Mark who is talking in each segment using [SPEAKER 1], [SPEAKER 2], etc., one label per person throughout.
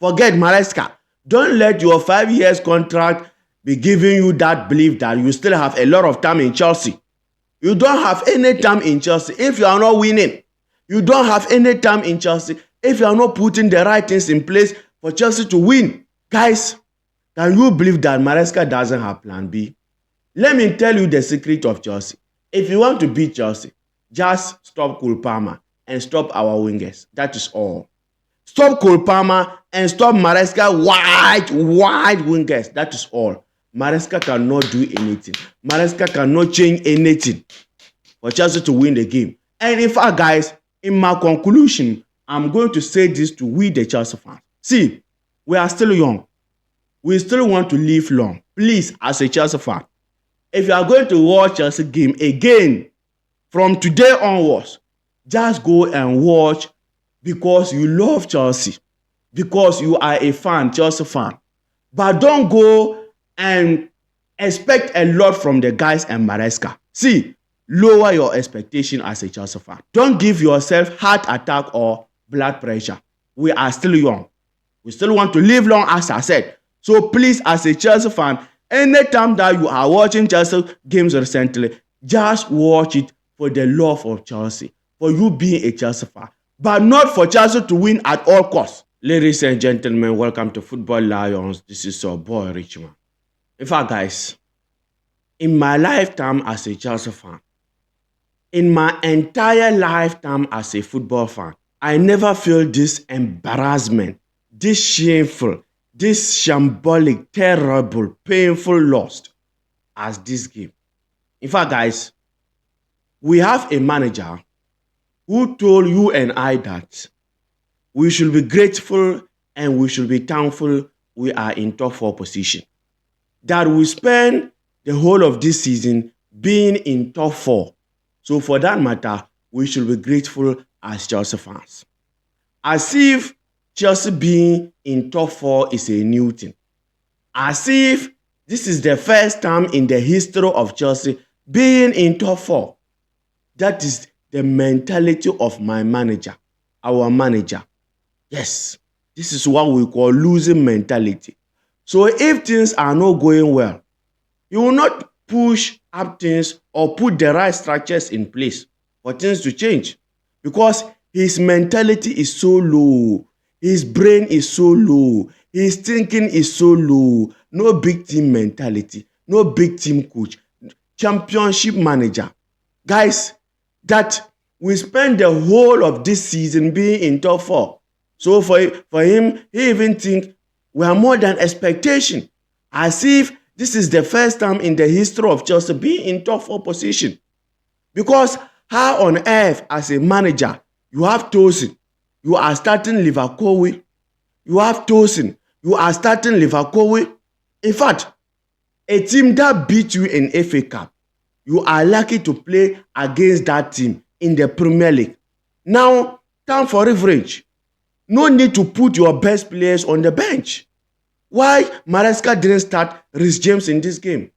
[SPEAKER 1] Forget Maresca. Don't let your 5 years contract be giving you that belief that you still have a lot of time in Chelsea. You don't have any time in Chelsea if you are not winning. You don't have any time in Chelsea if you are not putting the right things in place for Chelsea to win. Guys, can you believe that Maresca doesn't have plan B? Let me tell you the secret of Chelsea. If you want to beat Chelsea, just stop Cole Palmer and stop our wingers. That is all. Stop Cole Palmer and stop Maresca wide wingers. That is all. Maresca cannot do anything. Maresca cannot change anything for Chelsea to win the game. And in fact, guys, in my conclusion, I'm going to say this to we the Chelsea fans. See, we are still young. We still want to live long. Please, as a Chelsea fan, if you are going to watch Chelsea game again from today onwards, just go and watch because you love Chelsea, because you are a fan, Chelsea fan. But don't go and expect a lot from the guys and Maresca. See, lower your expectation as a Chelsea fan. Don't give yourself heart attack or blood pressure. We are still young. We still want to live long, as I said. So please, as a Chelsea fan, anytime that you are watching Chelsea games recently, just watch it for the love of Chelsea, for you being a Chelsea fan, but not for Chelsea to win at all costs. Ladies and gentlemen, welcome to Football Lions. This is your boy, Richman. In fact, guys, in my lifetime as a Chelsea fan, in my entire lifetime as a football fan, I never feel this embarrassment, this shameful, this shambolic, terrible, painful loss as this game. In fact, guys, we have a manager who told you and I that we should be grateful and we should be thankful we are in top 4 position. That we spend the whole of this season being in top 4. So for that matter, we should be grateful as Chelsea fans. As if Chelsea being in top 4 is a new thing. As if this is the first time in the history of Chelsea being in top 4. That is the mentality of my manager, our manager. Yes, this is what we call losing mentality. So if things are not going well, you will not push up things or put the right structures in place for things to change. Because his mentality is so low. His brain is so low. His thinking is so low. No big team mentality. No big team coach. Championship manager. Guys, that we spend the whole of this season being in top 4. So for him, he even think we are more than expectation. As if this is the first time in the history of Chelsea being in top 4 position. Because how on earth, as a manager, you have Tosin, you are starting Liverpool. You have Tosin, you are starting Liverpool. In fact, a team that beat you in FA Cup, you are lucky to play against that team in the Premier League. Now, time for revenge. No need to put your best players on the bench. Why Maresca didn't start Reece James in this game?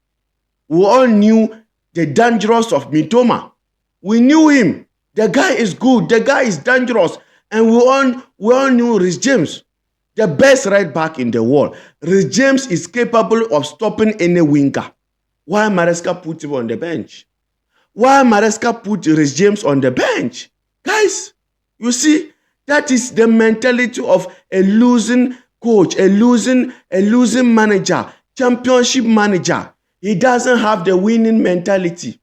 [SPEAKER 1] We all knew the dangerous of Mitoma. We knew him. The guy is good. The guy is dangerous. And we all knew Reece James, the best right back in the world. Reece James is capable of stopping any winger. Why Maresca put him on the bench? Why Maresca put Reece James on the bench? Guys, you see, that is the mentality of a losing coach, a losing manager, championship manager. He doesn't have the winning mentality.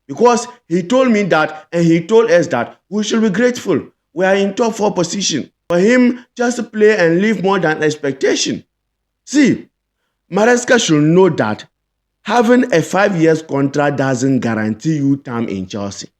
[SPEAKER 1] Because he told me that, and he told us that we should be grateful. We are in top 4 position. For him just to play and live more than expectation. See, Maresca should know that having a 5 years contract doesn't guarantee you time in Chelsea.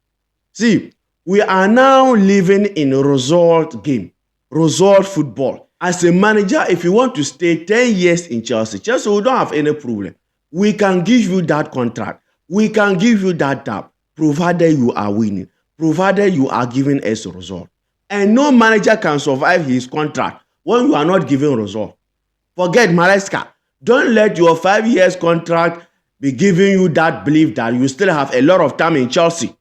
[SPEAKER 1] See, we are now living in a result game, result football. As a manager, if you want to stay 10 years in Chelsea, we don't have any problem. We can give you that contract. We can give you that tab, provided you are winning, provided you are giving us a result. And no manager can survive his contract when you are not giving result. Forget Maresca. Don't let your 5 years contract be giving you that belief that you still have a lot of time in Chelsea.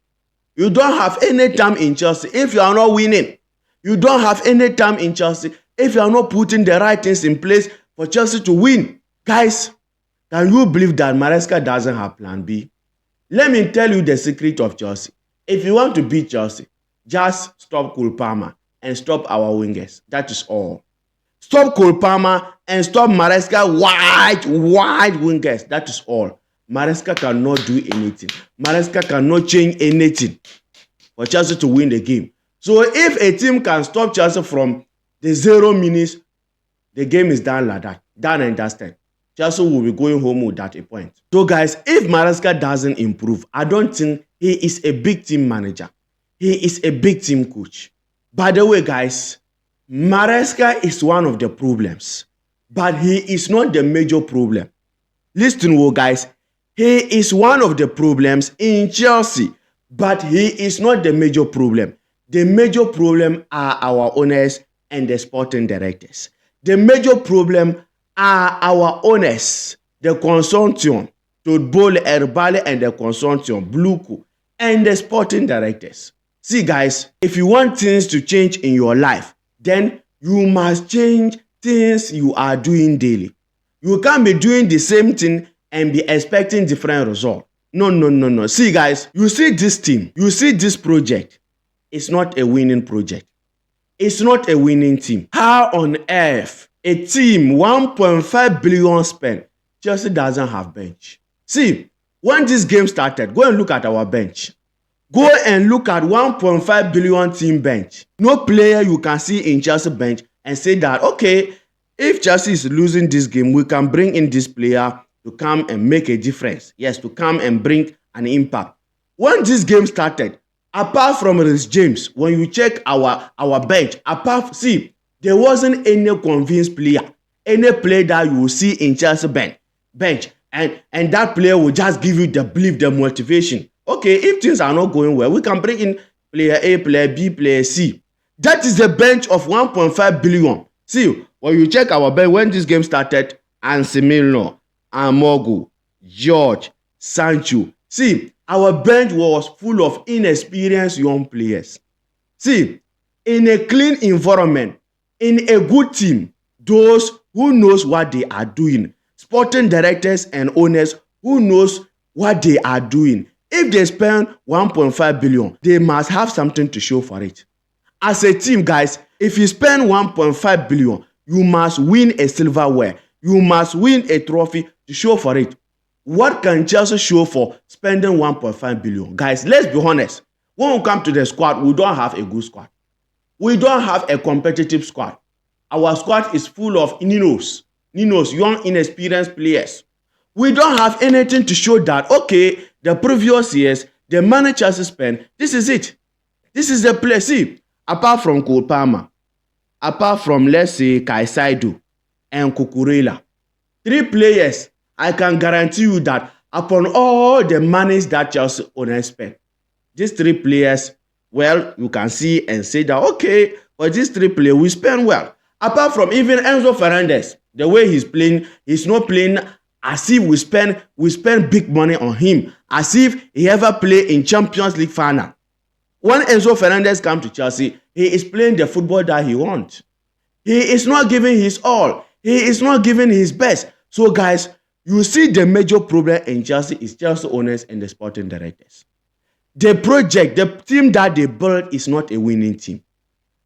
[SPEAKER 1] You don't have any time in Chelsea if you are not winning. You don't have any time in Chelsea if you are not putting the right things in place for Chelsea to win. Guys, can you believe that Maresca doesn't have plan B? Let me tell you the secret of Chelsea. If you want to beat Chelsea, just stop Cole Palmer and stop our wingers. That is all. Stop Cole Palmer and stop Maresca wide wingers. That is all. Maresca cannot do anything. Maresca cannot change anything for Chelsea to win the game. So if a team can stop Chelsea from the 0 minutes, the game is done like that. Done and dusted. Chelsea will be going home with that a point. So guys, if Maresca doesn't improve, I don't think he is a big team manager. He is a big team coach. By the way, guys, Maresca is one of the problems, but he is not the major problem. Listen, well, guys, he is one of the problems in Chelsea, but he is not the major problem. The major problem are our owners and the sporting directors. The major problem are our owners, the consortium, Todbole, Erbale, and the consortium, Blueco, and the sporting directors. See, guys, if you want things to change in your life, then you must change things you are doing daily. You can't be doing the same thing and be expecting different results. No. See, guys, you see this team, you see this project. It's not a winning project. It's not a winning team. How on earth a team 1.5 billion spent, Chelsea doesn't have bench? See, when this game started, go and look at our bench. Go and look at 1.5 billion team bench. No player you can see in Chelsea bench and say that, okay, if Chelsea is losing this game, we can bring in this player to come and make a difference. Yes, to come and bring an impact. When this game started, apart from Reece James, when you check our bench, see, there wasn't any convinced player, any player that you will see in Chelsea bench, and that player will just give you the belief, the motivation. Okay, if things are not going well, we can bring in player A, player B, player C. That is the bench of 1.5 billion. See, when you check our bench, when this game started, Ansemilno, Amogu, George, Sancho. See, our bench was full of inexperienced young players. See, in a clean environment, in a good team, those who knows what they are doing, sporting directors and owners who knows what they are doing. If they spend 1.5 billion, they must have something to show for it. As a team, guys, if you spend 1.5 billion, you must win a silverware. You must win a trophy to show for it. What can Chelsea show for spending 1.5 billion? Guys, let's be honest. When we come to the squad, we don't have a good squad. We don't have a competitive squad. Our squad is full of Ninos, young, inexperienced players. We don't have anything to show that, okay, the previous years, the money Chelsea spent, this is it. This is the play. See, apart from Cole Palmer, apart from, let's say, Caicedo and Cucurella, 3 players, I can guarantee you that upon all the monies that Chelsea owners spent, these 3 players, well, you can see and say that, okay, but these 3 players, we spend well. Apart from even Enzo Fernandez, the way he's playing, he's not playing as if we spend big money on him, as if he ever played in Champions League final. When Enzo Fernandez comes to Chelsea, he is playing the football that he wants. He is not giving his all. He is not giving his best. So, guys, you see the major problem in Chelsea is Chelsea owners and the sporting directors. The project, the team that they built is not a winning team.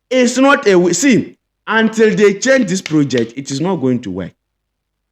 [SPEAKER 1] It's not a... See, until they change this project, it is not going to work.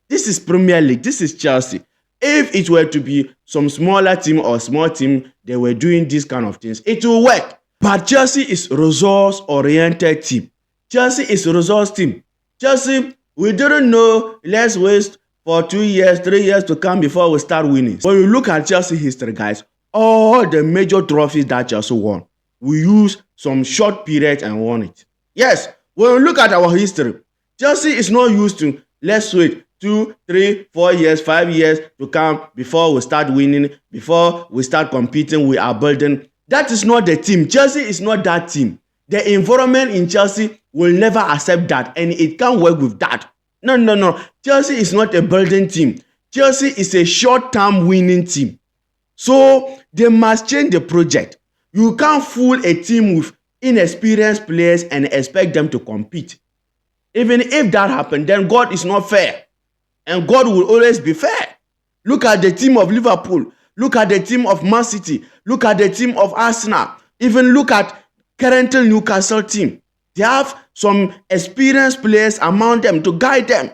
[SPEAKER 1] This is Premier League. This is Chelsea. If it were to be some smaller team or small team, they were doing these kind of things, it will work. But Chelsea is results-oriented team. Chelsea is a results team. Chelsea, we didn't know, let's wait for 2 years, 3 years to come before we start winning. When you look at Chelsea history, guys, all the major trophies that Chelsea won, we use some short period and won it. Yes, when you look at our history, Chelsea is not used to, let's wait 2, 3, 4 years, 5 years to come before we start winning, before we start competing, we are building. That is not the team. Chelsea is not that team. The environment in Chelsea will never accept that, and it can't work with that. No. Chelsea is not a building team. Chelsea is a short-term winning team. So they must change the project. You can't fool a team with inexperienced players and expect them to compete. Even if that happened, then God is not fair. And God will always be fair. Look at the team of Liverpool. Look at the team of Man City. Look at the team of Arsenal. Even look at current Newcastle team. They have some experienced players among them to guide them.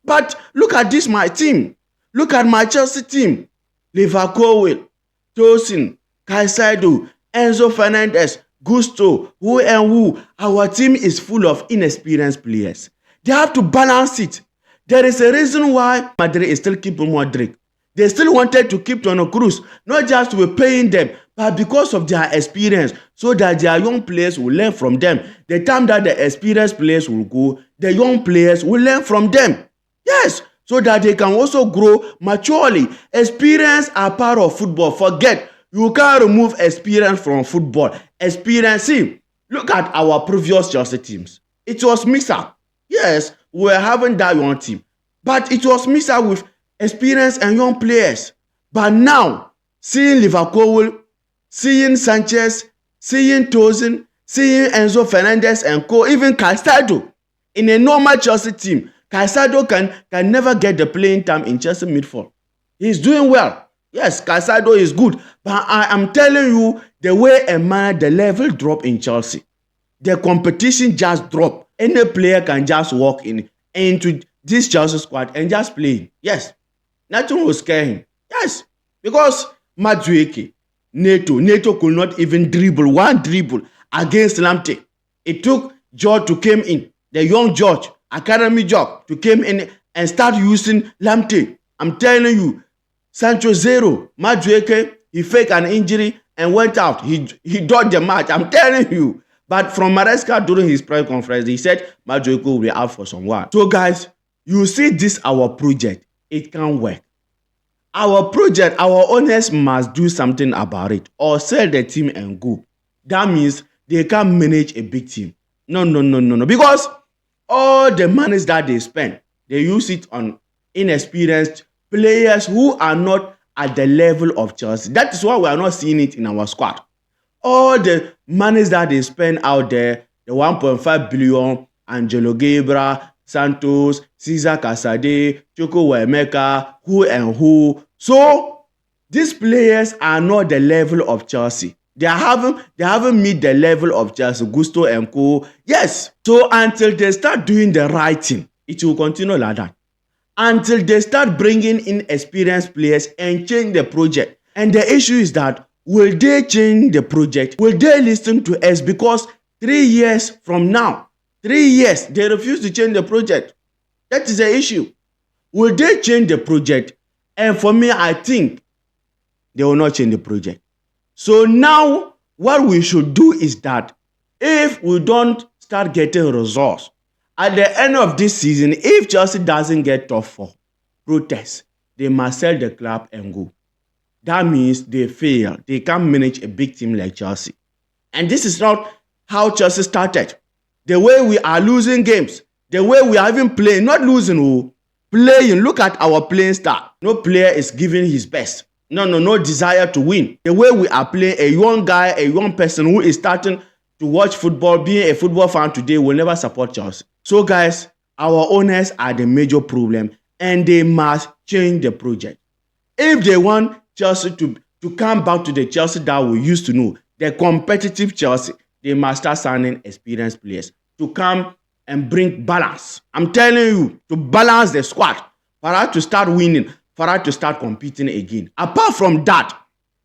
[SPEAKER 1] But look at this, my team. Look at my Chelsea team. Liverpool, Tosin, Caicedo, Enzo Fernandez, Gusto, who and who. Our team is full of inexperienced players. They have to balance it. There is a reason why Madrid is still keeping Madrid. They still wanted to keep Toni Kroos, not just to be paying them, but because of their experience, so that their young players will learn from them. The time that the experienced players will go, the young players will learn from them. Yes, so that they can also grow maturely. Experience are part of football. Forget, you can't remove experience from football. Experience, see, look at our previous Chelsea teams. It was mixed up. Yes, we were having that young team, but it was mixed up with experience and young players. But now, seeing Liverpool, seeing Sanchez, seeing Tosin, seeing Enzo Fernandez and co, even Caicedo, in a normal Chelsea team, Caicedo can never get the playing time in Chelsea midfield. He's doing well. Yes, Caicedo is good, but I am telling you, the way and manner the level drop in Chelsea, the competition just drop. Any player can just walk into this Chelsea squad and just play. Yes, nothing will scare him. Yes, because Madueke, Neto could not even dribble one dribble against Lamptey. It took George to come in, the young George, academy George, to come in and start using Lamptey. I'm telling you, Sancho zero, Madueke, he faked an injury and went out. He dodged the match. I'm telling you. But from Maresca during his press conference, he said Madueke will be out for some while. So guys, you see this our project. It can work. Our project, our owners must do something about it or sell the team and go. That means they can't manage a big team. No. Because all the monies that they spend, they use it on inexperienced players who are not at the level of Chelsea. That is why we are not seeing it in our squad. All the monies that they spend out there, the 1.5 billion, Angelo Gabriel, Santos, Cesar Casade, Choko Wemeka, who and who. So these players are not the level of Chelsea. They haven't met the level of Chelsea, Gusto and co. Yes. So until they start doing the right thing, it will continue like that. Until they start bringing in experienced players and change the project. And the issue is that, will they change the project? Will they listen to us? Because 3 years from now, 3 years, they refuse to change the project. That is the issue. Will they change the project? And for me, I think they will not change the project. So now, what we should do is that if we don't start getting results, at the end of this season, if Chelsea doesn't get top 4, protest, they must sell the club and go. That means they fail. They can't manage a big team like Chelsea. And this is not how Chelsea started. The way we are losing games, the way we are even playing, not losing, playing. Look at our playing style. No player is giving his best. No desire to win. The way we are playing, a young guy, a young person who is starting to watch football, being a football fan today, will never support Chelsea. So guys, our owners are the major problem and they must change the project. If they want Chelsea to come back to the Chelsea that we used to know, the competitive Chelsea, they must start signing experienced players to come and bring balance. I'm telling you, to balance the squad, for us to start winning, for us to start competing again. Apart from that,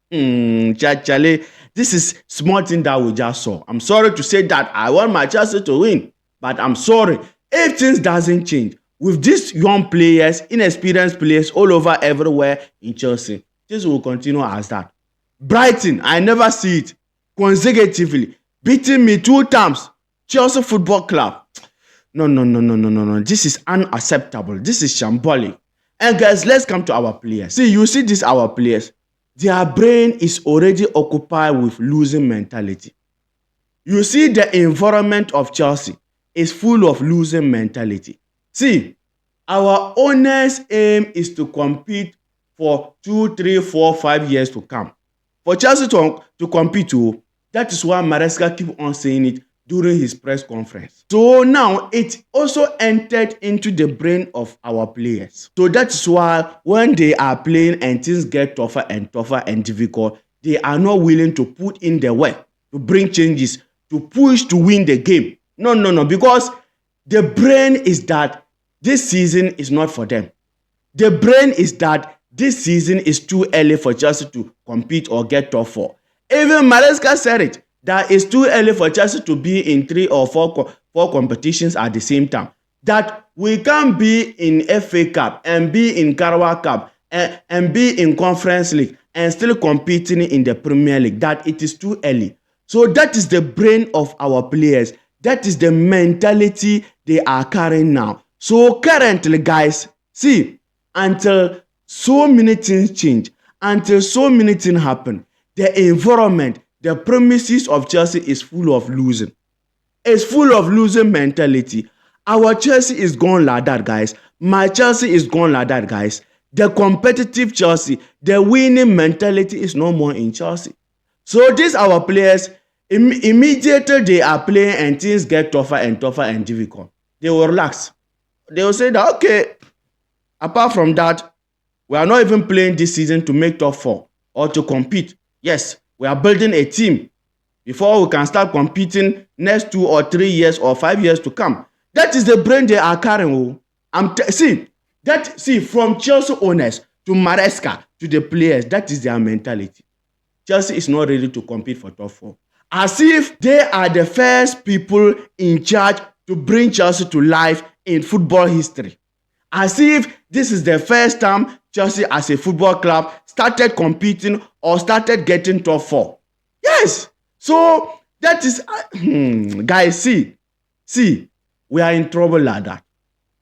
[SPEAKER 1] this is small thing that we just saw. I'm sorry to say that I want my Chelsea to win, but I'm sorry. If things doesn't change, with these young players, inexperienced players all over everywhere in Chelsea, this will continue as that. Brighton, I never see it consecutively beating me 2 times. Chelsea Football Club. No. This is unacceptable. This is shambolic. And guys, let's come to our players. See, you see this, our players. Their brain is already occupied with losing mentality. You see, the environment of Chelsea is full of losing mentality. See, our owners' aim is to compete for 2, 3, 4, 5 years to come. For Chelsea to compete, that is why Maresca keep on saying it. during his press conference. So now it also entered into the brain of our players. So that's why when they are playing and things get tougher and difficult, they are not willing to put in the work, to bring changes, to push to win the game. No, because the brain is that this season is not for them. The brain is that this season is too early for Chelsea to compete or get top four. Even Maresca said it, that it's too early for Chelsea to be in 3 or 4 competitions at the same time. That we can't be in FA Cup and be in Carabao Cup and be in Conference League and still competing in the Premier League. That it is too early. So that is the brain of our players. That is the mentality they are carrying now. So currently, guys, see, until so many things change, until so many things happen, the environment, the premises of Chelsea is full of losing. It's full of losing mentality. Our Chelsea is gone like that, guys. My Chelsea is gone like that, guys. The competitive Chelsea, the winning mentality is no more in Chelsea. So these our players, immediately they are playing and things get tougher and difficult, they will relax. They will say that, okay, apart from that, we are not even playing this season to make top 4 or to compete. Yes, we are building a team before we can start competing next 2 or 3 years or 5 years to come. That is the brain they are carrying. See, from Chelsea owners to Maresca to the players, that is their mentality. Chelsea is not ready to compete for top 4. As if they are the first people in charge to bring Chelsea to life in football history. As if this is the first time Chelsea as a football club started competing or started getting top 4. Yes. So that is, guys, see, we are in trouble like that.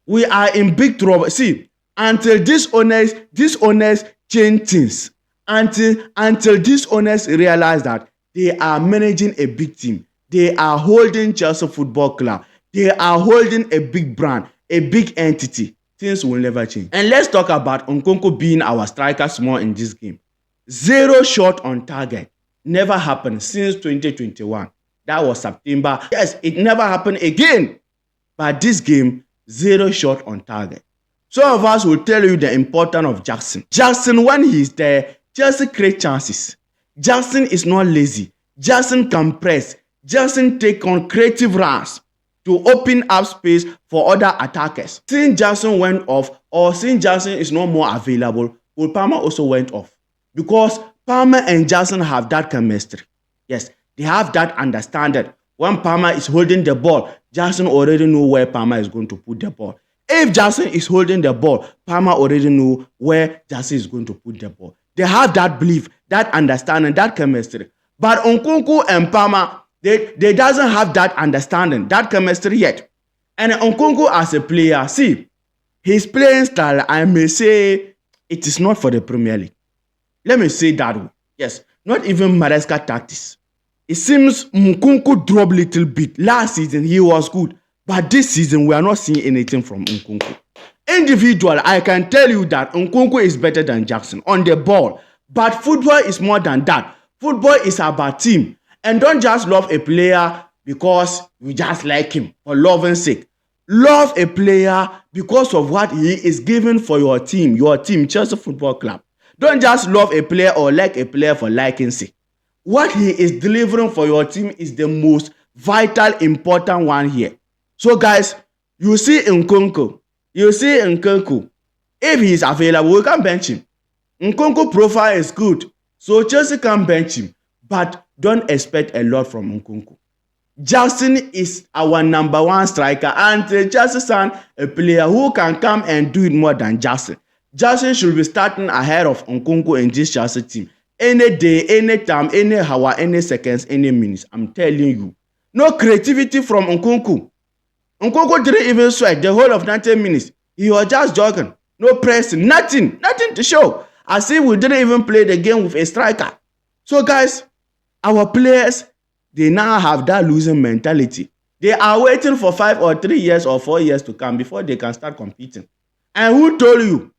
[SPEAKER 1] We are in big trouble. See, until these owners change things, until these owners realize that they are managing a big team, they are holding Chelsea Football Club, they are holding a big brand, a big entity, things will never change. And let's talk about Nkunku being our striker small in this game. 0 shot on target. Never happened since 2021. That was September. Yes, it never happened again. But this game, 0 shot on target. Some of us will tell you the importance of Jackson. Jackson, when he's there, Chelsea create chances. Jackson is not lazy. Jackson can press. Jackson take on creative runs to open up space for other attackers. Since Jackson went off, or since Jackson is no more available, Cole Palmer also went off. Because Palmer and Jackson have that chemistry. Yes, they have that understanding. When Palmer is holding the ball, Jackson already knows where Palmer is going to put the ball. If Jackson is holding the ball, Palmer already knows where Jackson is going to put the ball. They have that belief, that understanding, that chemistry. But Nkunku and Palmer, they doesn't have that understanding, that chemistry yet. And Nkunku as a player, see, his playing style, I may say, it is not for the Premier League. Let me say that way. Yes, not even Maresca tactics. It seems Nkunku dropped a little bit. Last season, he was good. But this season, we are not seeing anything from Nkunku. Individual, I can tell you that Nkunku is better than Jackson on the ball. But football is more than that. Football is about team. And don't just love a player because you just like him for loving sake. Love a player because of what he is giving for your team, Chelsea Football Club. Don't just love a player or like a player for liking sake. What he is delivering for your team is the most vital, important one here. So guys, you see Nkunku. If he is available, we can bench him. Nkunku profile is good. So Chelsea can bench him. But don't expect a lot from Nkunku. Jackson is our number 1 striker. And Chelsea signed a player who can come and do it more than Jackson. Jackson should be starting ahead of Nkunku in this Chelsea team. Any day, any time, any hour, any seconds, any minutes. I'm telling you. No creativity from Nkunku. Nkunku didn't even sweat the whole of 90 minutes. He was just jogging. No pressing. Nothing to show. As if we didn't even play the game with a striker. So guys, our players, they now have that losing mentality. They are waiting for 5 or 3 years or 4 years to come before they can start competing. And who told you?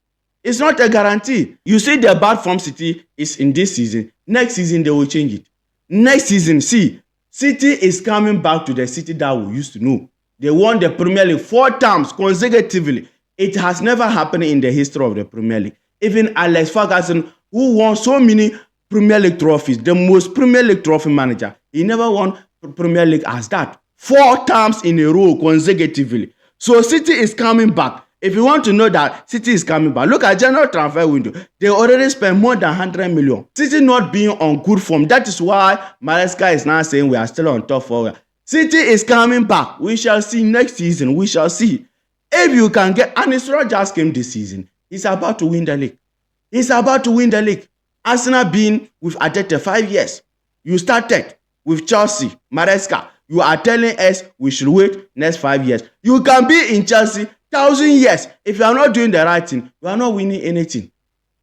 [SPEAKER 1] It's not a guarantee. You see the bad form City is in this season. Next season, they will change it. Next season, see, City is coming back to the City that we used to know. They won the Premier League 4 times consecutively. It has never happened in the history of the Premier League. Even Alex Ferguson, who won so many Premier League trophies, the most Premier League trophy manager, he never won Premier League as that. 4 times in a row consecutively. So City is coming back. If you want to know that City is coming back, look at general transfer window. They already spent more than 100 million. City not being on good form. That is why Maresca is now saying we are still on top 4. City is coming back. We shall see next season. We shall see. If you can get, and it's not just came this season. He's about to win the league. He's about to win the league. Arsenal been with Arteta 5 years. You started with Chelsea, Maresca. You are telling us we should wait next 5 years. You can be in Chelsea 1,000 years. If you are not doing the right thing, you are not winning anything.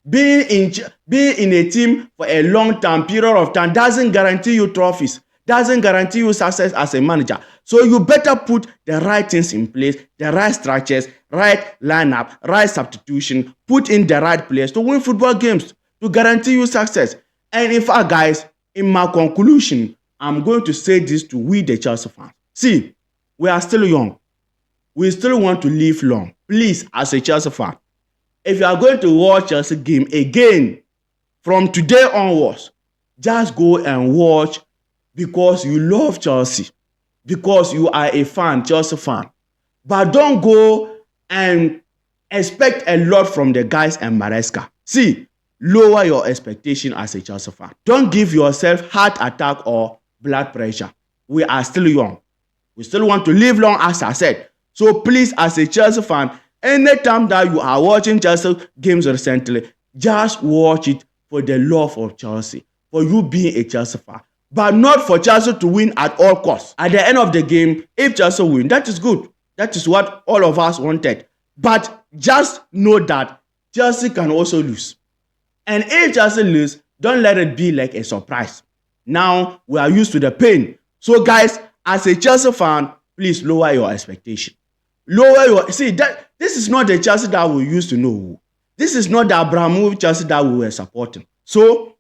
[SPEAKER 1] Being in a team for a long time period of time doesn't guarantee you trophies, doesn't guarantee you success as a manager. So you better put the right things in place, the right structures, right lineup, right substitution, put in the right players to win football games, to guarantee you success. And in fact, guys, in my conclusion, I'm going to say this to we the Chelsea fans. See, we are still young. We still want to live long. Please, as a Chelsea fan, if you are going to watch Chelsea game again from today onwards, just go and watch because you love Chelsea, because you are a fan, Chelsea fan. But don't go and expect a lot from the guys and Maresca. See, lower your expectation as a Chelsea fan. Don't give yourself heart attack or blood pressure. We are still young. We still want to live long, as I said. So please, as a Chelsea fan, anytime that you are watching Chelsea games recently, just watch it for the love of Chelsea, for you being a Chelsea fan, but not for Chelsea to win at all costs. At the end of the game, if Chelsea win, that is good. That is what all of us wanted. But just know that Chelsea can also lose. And if Chelsea lose, don't let it be like a surprise. Now we are used to the pain. So guys, as a Chelsea fan, please lower your expectation. This is not the Chelsea that we used to know. This is not the Abramovich Chelsea that we were supporting. So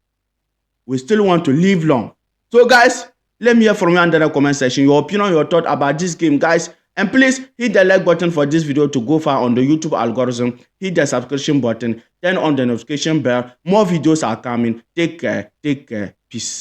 [SPEAKER 1] we still want to live long. So guys, let me hear from you under the comment section your opinion, your thought about this game, guys. And please hit the like button for this video to go far on the YouTube algorithm. Hit the subscription button. Turn on the notification bell. More videos are coming. Take care. Peace.